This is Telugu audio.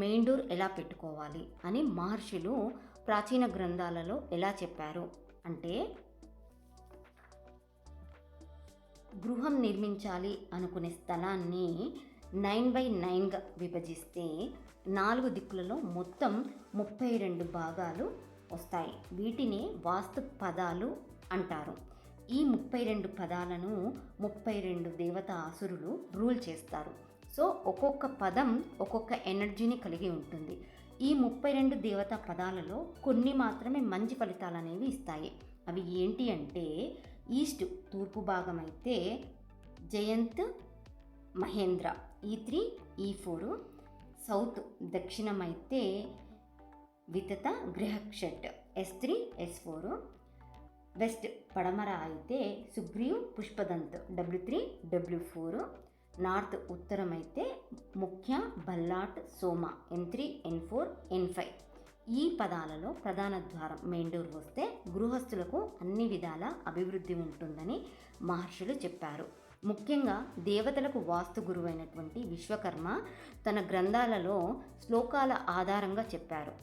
మెయిన్ డోర్ ఎలా పెట్టుకోవాలి అని మహర్షులు ప్రాచీన గ్రంథాలలో ఎలా చెప్పారు అంటే, గృహం నిర్మించాలి అనుకునే స్థలాన్ని 9x9గా విభజిస్తే 4 దిక్కులలో మొత్తం 32 భాగాలు వస్తాయి. వీటిని వాస్తు పదాలు అంటారు. ఈ 32 పదాలను 32 దేవతా అసురులు రూల్ చేస్తారు. సో ఒక్కొక్క పదం ఒక్కొక్క ఎనర్జీని కలిగి ఉంటుంది. ఈ 32 దేవతా పదాలలో కొన్ని మాత్రమే మంచి ఫలితాలు అనేవి ఇస్తాయి. అవి ఏంటి అంటే, ఈస్ట్ తూర్పు భాగం అయితే Jayant Mahindra E3 E4, south దక్షిణం అయితే వితత గృహక్షట్ S3 S4, వెస్ట్ పడమర అయితే సుగ్రీవ్ పుష్పదంత్ W3 W4, నార్త్ ఉత్తరం అయితే ముఖ్య బల్లాట్ సోమ N3 N4 N5. ఈ పదాలలో ప్రధాన ద్వారం మెయిన్ డోర్ వస్తే గృహస్థులకు అన్ని విధాల అభివృద్ధి ఉంటుందని మహర్షులు చెప్పారు. ముఖ్యంగా దేవతలకు వాస్తు గురువైనటువంటి విశ్వకర్మ తన గ్రంథాలలో శ్లోకాల ఆధారంగా చెప్పారు.